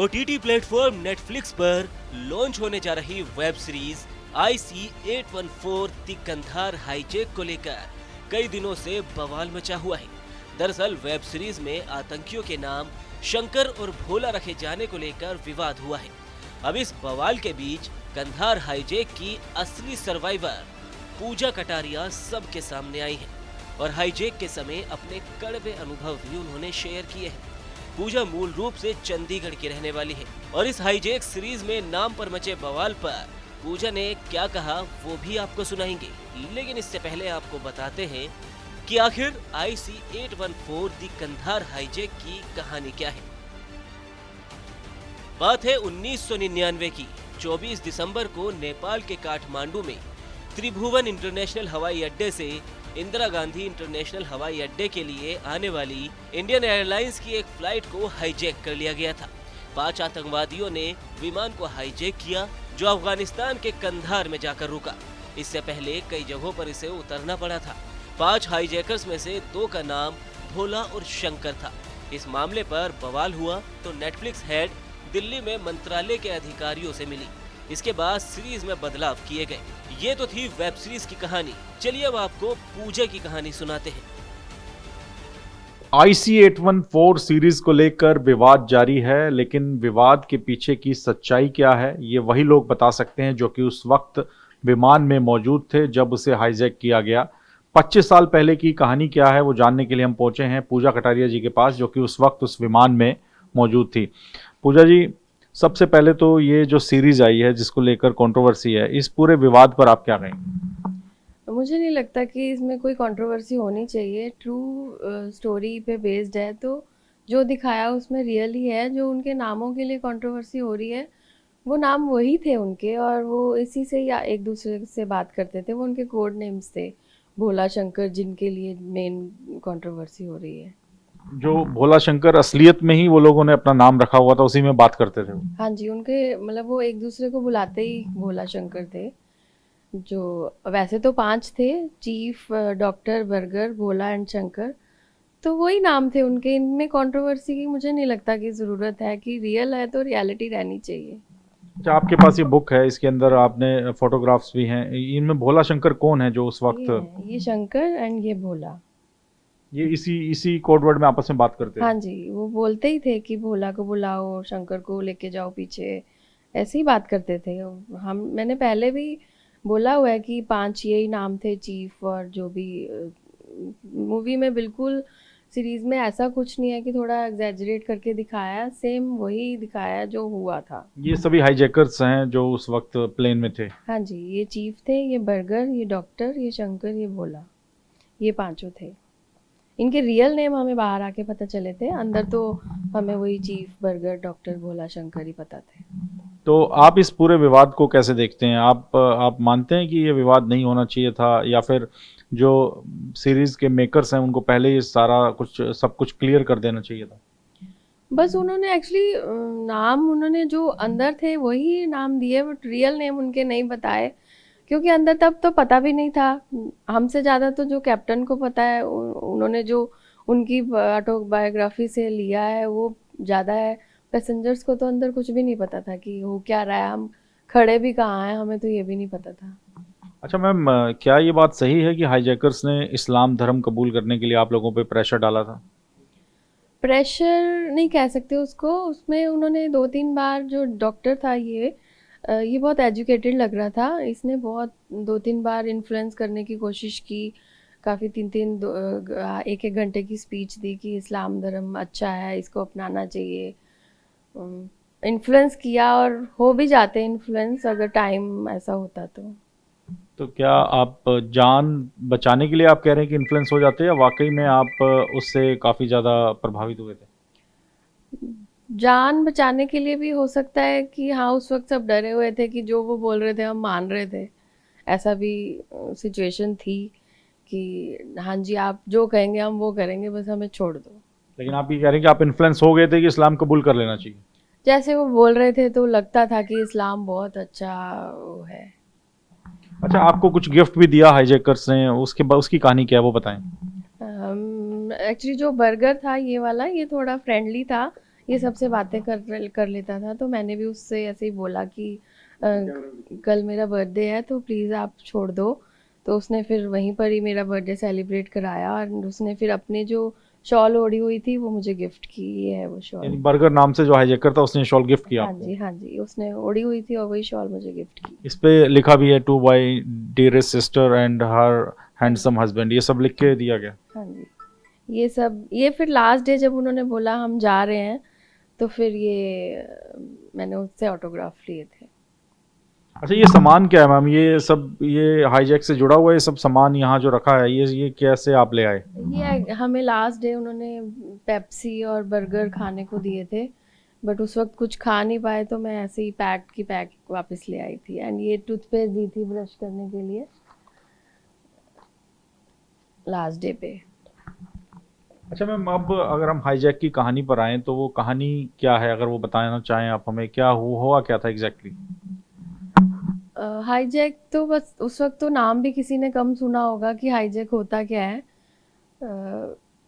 OTT platform Netflix पर launch होने जा रही web series IC814 the Kandahar hijack को लेकर कई दिनों से बवाल मचा हुआ है। दरअसल वेब सीरीज में आतंकियों के नाम शंकर और भोला रखे जाने को लेकर विवाद हुआ है। अब इस बवाल के बीच कंधार हाईजैक की असली सर्वाइवर पूजा कटारिया सबके सामने आई है और हाईजैक के समय अपने कड़वे अनुभव भी उन्होंने शेयर किए हैं। पूजा मूल रूप से चंडीगढ़ की रहने वाली है और इस हाईजैक सीरीज में नाम पर मचे बवाल पर पूजा ने क्या कहा वो भी आपको सुनाएंगे। लेकिन इससे पहले आपको बताते हैं कि आखिर IC814 द कंधार हाईजैक की कहानी क्या है। बात है 1999 की। 24 दिसंबर को नेपाल के काठमांडू में त्रिभुवन इंटरनेशनल हवाई अड्डे से इंदिरा गांधी इंटरनेशनल हवाई अड्डे के लिए आने वाली इंडियन एयरलाइंस की एक फ्लाइट को हाईजैक कर लिया गया था। 5 आतंकवादियों ने विमान को हाईजैक किया जो अफगानिस्तान के कंधार में जाकर रुका। इससे पहले कई जगहों पर इसे उतरना पड़ा था। 5 हाईजैकर्स में से 2 का नाम भोला और शंकर था। इस मामले पर बवाल हुआ तो नेटफ्लिक्स हेड दिल्ली में मंत्रालय के अधिकारियों से मिली। इसके बाद सीरीज में बदलाव किए गए। ये तो थी वेब सीरीज की कहानी। चलिए अब आपको पूजा की कहानी सुनाते हैं। IC814 सीरीज को लेकर विवाद जारी है, लेकिन विवाद के पीछे की सच्चाई क्या है ये वही लोग बता सकते हैं जो कि उस वक्त विमान में मौजूद थे जब उसे हाईजैक किया गया। 25 साल पहले की कहानी क्या है वो जानने के लिए हम पहुंचे हैं पूजा कटारिया जी के पास, जो कि उस वक्त उस विमान में मौजूद थी। पूजा जी, सबसे पहले तो ये जो सीरीज आई है जिसको लेकर कंट्रोवर्सी है, इस पूरे विवाद पर आप क्या कहेंगे? मुझे नहीं लगता कि इसमें कोई कंट्रोवर्सी होनी चाहिए। ट्रू स्टोरी पे बेस्ड है तो जो दिखाया उसमें रियल ही है। जो उनके नामों के लिए कंट्रोवर्सी हो रही है वो नाम वही थे उनके, और वो इसी से या एक दूसरे से बात करते थे। वो उनके कोड नेम्स थे, भोला शंकर, जिनके लिए मेन कंट्रोवर्सी हो रही है। जो भोला शंकर असलियत में ही वो लोगों ने अपना नाम रखा हुआ था, उसी में बात करते थे वो। हाँ जी, उनके मतलब वो एक दूसरे को बुलाते ही भोला शंकर थे। जो वैसे तो 5 थे, chief, doctor, burger, Bhola and Shankar, तो वही नाम थे उनके। इनमें कंट्रोवर्सी की मुझे नहीं लगता कि ज़रूरत है। कि रियल है तो रियलिटी रहनी चाहिए। अच्छा, आपके पास ये बुक है, इसके अंदर आपने फोटोग्राफ्स भी हैं। इनमें भोला शंकर कौन है जो उस वक्त? ये शंकर एंड ये भोला। ये इसी कोड वर्ड में आपस में बात करते हैं? हाँ जी, वो बोलते ही थे कि भोला को बुलाओ, शंकर को लेके जाओ पीछे, ऐसे ही बात करते थे। मैंने पहले भी बोला हुआ है कि 5 यही नाम थे चीफ। और जो भी मूवी में बिल्कुल सीरीज में ऐसा कुछ नहीं है कि थोड़ा एग्जैजरेट करके दिखाया। सेम वही दिखाया जो हुआ था। ये सभी हाईजैकर्स हैं जो उस वक्त प्लेन में थे? हाँ जी, ये चीफ थे, ये बर्गर, ये डॉक्टर, ये शंकर, ये भोला, ये 5 थे। इनके रियल नेम हमें बाहर आके पता चले थे, अंदर तो हमें वही चीफ, बर्गर, डॉक्टर, भोला शंकर ही पता थे। तो आप इस पूरे विवाद को कैसे देखते हैं? आप मानते हैं कि ये विवाद नहीं होना चाहिए था, या फिर जो सीरीज के मेकर्स हैं उनको पहले ये सारा कुछ सब कुछ क्लियर कर देना चाहिए था? बस उन्होंने एक्चुअली नाम उन्होंने जो अंदर थे वही नाम दिए, बट रियल नेम उनके नहीं बताए, क्योंकि अंदर तब तो पता भी नहीं था। हमसे ज़्यादा तो जो कैप्टन को पता है, उन्होंने जो उनकी ऑटोबायोग्राफी से लिया है वो ज़्यादा है। पैसेंजर्स को तो अंदर कुछ भी नहीं पता था कि हो क्या रहा है, हम खड़े भी कहाँ हैं, हमें तो ये भी नहीं पता था। अच्छा मैम, क्या ये बात सही है कि हाईजैकर्स ने इस्लाम धर्म कबूल करने के लिए आप लोगों पे प्रेशर डाला था? प्रेशर नहीं कह सकते उसको। उसमें उन्होंने 2-3 बार, जो डॉक्टर था ये बहुत एजुकेटेड लग रहा था। इसने बहुत 2-3 बार इन्फ्लुएंस करने की कोशिश की। काफ़ी 3-3 1-1 घंटे की स्पीच दी कि इस्लाम धर्म अच्छा है, इसको अपनाना चाहिए। इन्फ्लुएंस किया, और हो भी जाते इन्फ्लुएंस अगर टाइम ऐसा होता तो क्या आप जान बचाने के लिए आप कह रहे हैं कि इन्फ्लुएंस हो जाते हैं, या वाकई में आप उससे काफ़ी ज़्यादा प्रभावित हुए थे? जान बचाने के लिए भी हो सकता है कि हाँ, उस वक्त सब डरे हुए थे कि जो वो बोल रहे थे हम मान रहे थे। ऐसा भी सिचुएशन थी कि हाँ जी, आप जो कहेंगे हम वो करेंगे, बस हमें छोड़ दो। लेकिन आप ये कह रहे हैं कि आप इन्फ्लुएंस हो गए थे कि इस्लाम कबूल कर लेना चाहिए? जैसे वो बोल रहे थे तो लगता था कि इस्लाम बहुत अच्छा वो है। अच्छा, आपको कुछ गिफ्ट भी दिया हाईजैकर्स ने, उसकी कहानी क्या है वो बताएं। एक्चुअली जो बर्गर था ये वाला, ये थोड़ा फ्रेंडली था। ये सबसे बातें कर लेता था। तो मैंने भी उससे ऐसे ही बोला कि कल मेरा बर्थडे है तो प्लीज़ आप छोड़ दो। तो उसने फिर वहीं पर ही मेरा बर्थडे सेलिब्रेट कराया और उसने फिर अपने जो शॉल ओढ़ी हुई थी वो मुझे गिफ्ट की। ये है वो शॉल। यानी बर्गर नाम से जो हाईजैकर था उसने शॉल गिफ्ट किया हाँ आपको? जी, हाँ जी, उसने ओढ़ी हुई थी और वही शॉल मुझे गिफ्ट की। इस पे लिखा भी है two by dearest sister and her handsome husband, ये सब लिख के दिया गया? हाँ जी, ये सब ये फिर लास्ट डे जब उन्होंने बोला हम जा रहे हैं तो फिर ये मैंने उससे ऑटोग्राफ लिए थे। अच्छा, ये सामान क्या है मैम? ये सब ये हाईजैक से जुड़ा हुआ है, ये सब सामान यहाँ जो रखा है ये कैसे आप ले आए? ये हमें लास्ट डे उन्होंने पेप्सी और बर्गर खाने को दिए थे, बट उस वक्त कुछ खा नहीं पाए तो मैं ऐसे ही पैक वापस ले आई थी। एंड ये टूथपेस्ट दी थी ब्रश करने के लिए लास्ट डे पे। अच्छा मैम, अब अगर हम हाईजैक की कहानी पर आएँ तो वो कहानी क्या है? अगर वो बताना चाहें आप हमें, क्या हुआ क्या था एग्जैक्टली? हाईजैक तो बस उस वक्त तो नाम भी किसी ने कम सुना होगा कि हाईजैक होता क्या है।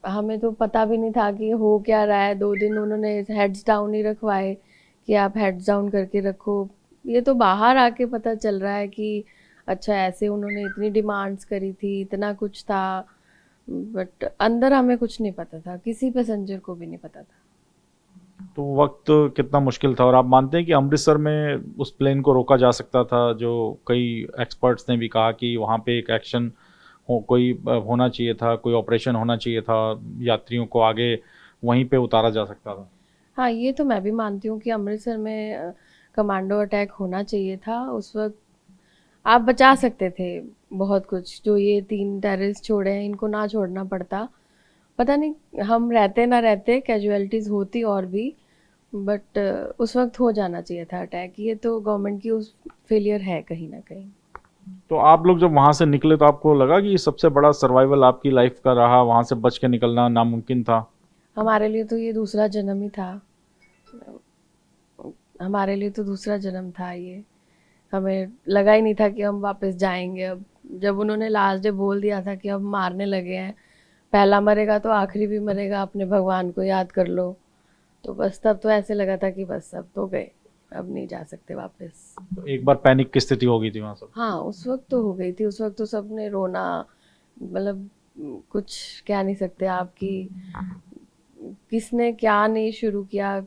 हमें तो पता भी नहीं था कि हो क्या रहा है। 2 दिन उन्होंने हेड्स डाउन ही रखवाए कि आप हेड्स डाउन करके रखो। ये तो बाहर आके पता चल रहा है कि अच्छा ऐसे उन्होंने इतनी डिमांड्स करी थी, इतना कुछ था, बट अंदर हमें कुछ नहीं पता था, किसी पैसेंजर को भी नहीं पता था। तो वक्त कितना मुश्किल था, और आप मानते हैं कि अमृतसर में उस प्लेन को रोका जा सकता था? जो कई एक्सपर्ट्स ने भी कहा कि वहाँ पे एक एक्शन कोई होना चाहिए था, कोई ऑपरेशन होना चाहिए था, यात्रियों को आगे वहीं पे उतारा जा सकता था। हाँ, ये तो मैं भी मानती हूँ कि अमृतसर में कमांडो अटैक होना चाहिए था। उस वक्त आप बचा सकते थे बहुत कुछ। जो ये 3 टेररिस्ट छोड़े हैं इनको ना छोड़ना पड़ता। पता नहीं हम रहते ना रहते, कैजुअलिटीज़ होती और भी, बट उस वक्त हो जाना चाहिए था अटैक। ये तो गवर्नमेंट की उस फेलियर है कहीं ना कहीं। तो आप लोग जब वहाँ से निकले तो आपको लगा कि सबसे बड़ा सर्वाइवल आपकी लाइफ का रहा, वहाँ से बच के निकलना नामुमकिन था? हमारे लिए तो ये दूसरा जन्म ही था। हमारे लिए तो दूसरा जन्म था ये। हमें लगा ही नहीं था कि हम वापस जाएंगे। अब जब उन्होंने लास्ट डे बोल दिया था कि अब मारने लगे हैं, पहला मरेगा तो आखिरी भी मरेगा, अपने भगवान को याद कर लो, तो बस तब तो ऐसे लगा था कि बस अब तो गए, अब नहीं जा सकते वापस। तो एक बार पैनिक की स्थिति हो गई थी वहाँ सब? हाँ, उस वक्त तो हो गई थी। उस वक्त तो सबने रोना, मतलब कुछ कह नहीं सकते आपकी किसने क्या नहीं शुरू किया।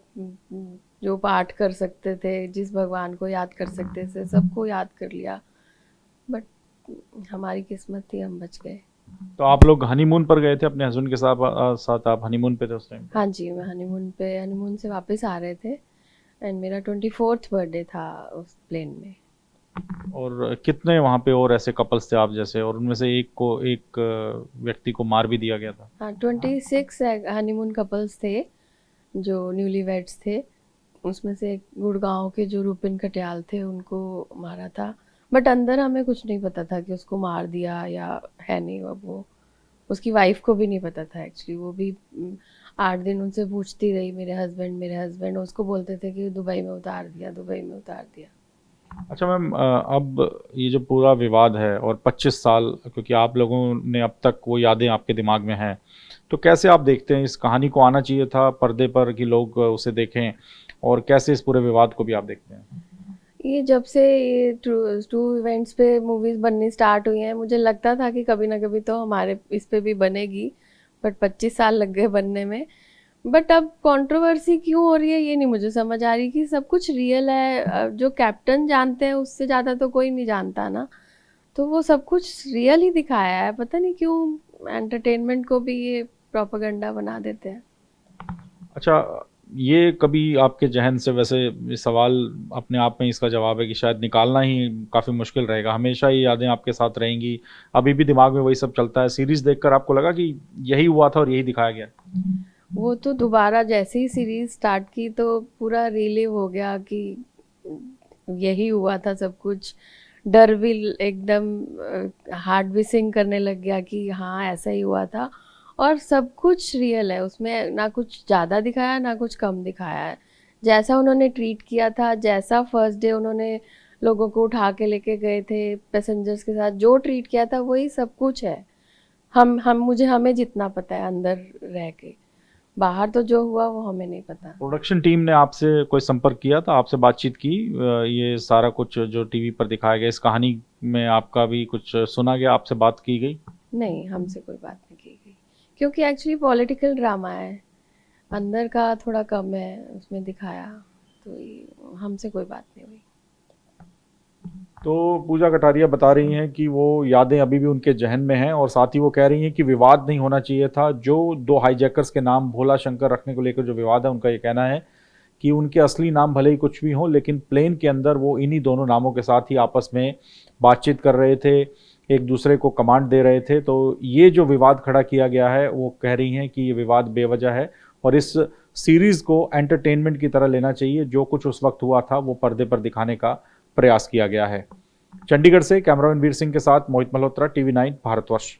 जो पाठ कर सकते थे, जिस भगवान को याद कर सकते थे, सबको याद कर लिया, बट हमारी किस्मत थी हम बच गए। तो आप लोग हनीमून पर गए थे अपने हस्बैंड के साथ आप हनीमून पे थे उस टाइम? हाँ जी, मैं हनीमून से वापस आ रहे थे एंड मेरा 24th बर्थडे था उस प्लेन में। और कितने वहाँ पे और ऐसे कपल्स थे आप जैसे, और उनमें से एक व्यक्ति को मार भी दिया गया था? हाँ, 26 हनीमून कपल्स थे जो न्यूली वेड्स थे। उसमें से एक गुड़गांव के जो रूपिन कटियाल थे उनको मारा था, बट अंदर हमें कुछ नहीं पता था कि उसको मार दिया या है नहीं। अब वो उसकी वाइफ को भी नहीं पता था एक्चुअली। वो भी 8 दिन उनसे पूछती रही, मेरे हस्बैंड उसको बोलते थे कि दुबई में उतार दिया, दुबई में उतार दिया। अच्छा मैम, अब ये जो पूरा विवाद है और 25 साल, क्योंकि आप लोगों ने अब तक वो यादें आपके दिमाग में हैं, तो कैसे आप देखते हैं इस कहानी को? आना चाहिए था पर्दे पर कि लोग उसे देखें, और कैसे इस पूरे विवाद को भी आप देखते हैं? ये जब से ये ट्रू इवेंट्स पे मूवीज बननी स्टार्ट हुई हैं, मुझे लगता था कि कभी ना कभी तो हमारे इस पे भी बनेगी, बट 25 साल लग गए बनने में। बट अब कंट्रोवर्सी क्यों हो रही है ये नहीं मुझे समझ आ रही कि सब कुछ रियल है। जो कैप्टन जानते हैं उससे ज़्यादा तो कोई नहीं जानता ना, तो वो सब कुछ रियल ही दिखाया है। पता नहीं क्यों एंटरटेनमेंट को भी ये प्रोपेगेंडा बना देते हैं। अच्छा, ये कभी आपके जहन से, वैसे ये सवाल अपने आप में इसका जवाब है कि शायद निकालना ही काफ़ी मुश्किल रहेगा, हमेशा ये यादें आपके साथ रहेंगी, अभी भी दिमाग में वही सब चलता है? सीरीज़ देखकर आपको लगा कि यही हुआ था और यही दिखाया गया? वो तो दोबारा जैसे ही सीरीज स्टार्ट की तो पूरा रिलीव हो गया कि यही हुआ था सब कुछ। डर भी एकदम हार्ट भी सिंक करने लग गया कि हाँ ऐसा ही हुआ था, और सब कुछ रियल है उसमें। ना कुछ ज़्यादा दिखाया ना कुछ कम दिखाया है। जैसा उन्होंने ट्रीट किया था, जैसा फर्स्ट डे उन्होंने लोगों को उठा के लेके गए थे पैसेंजर्स के साथ, जो ट्रीट किया था वही सब कुछ है। हमें जितना पता है अंदर रह के, बाहर तो जो हुआ वो हमें नहीं पता। प्रोडक्शन टीम ने आपसे कोई संपर्क किया था, आपसे बातचीत की? ये सारा कुछ जो टीवी पर दिखाया गया, इस कहानी में आपका भी कुछ सुना गया, आपसे बात की गई? नहीं, हमसे कोई बात नहीं की गई, क्योंकि एक्चुअली पॉलिटिकल ड्रामा है, अंदर का थोड़ा कम है उसमें दिखाया, तो हमसे कोई बात नहीं हुई। तो पूजा कटारिया बता रही हैं कि वो यादें अभी भी उनके जहन में हैं, और साथ ही वो कह रही हैं कि विवाद नहीं होना चाहिए था। जो दो हाईजैकर्स के नाम भोला शंकर रखने को लेकर जो विवाद है, उनका ये कहना है कि उनके असली नाम भले ही कुछ भी हों, लेकिन प्लेन के अंदर वो इन्हीं दोनों नामों के साथ ही आपस में बातचीत कर रहे थे, एक दूसरे को कमांड दे रहे थे। तो ये जो विवाद खड़ा किया गया है, वो कह रही हैं कि ये विवाद बेवजह है और इस सीरीज़ को एंटरटेनमेंट की तरह लेना चाहिए। जो कुछ उस वक्त हुआ था वो पर्दे पर दिखाने का प्रयास किया गया है। चंडीगढ़ से कैमरामैन वीर सिंह के साथ मोहित मल्होत्रा, टीवी 9 भारतवर्ष।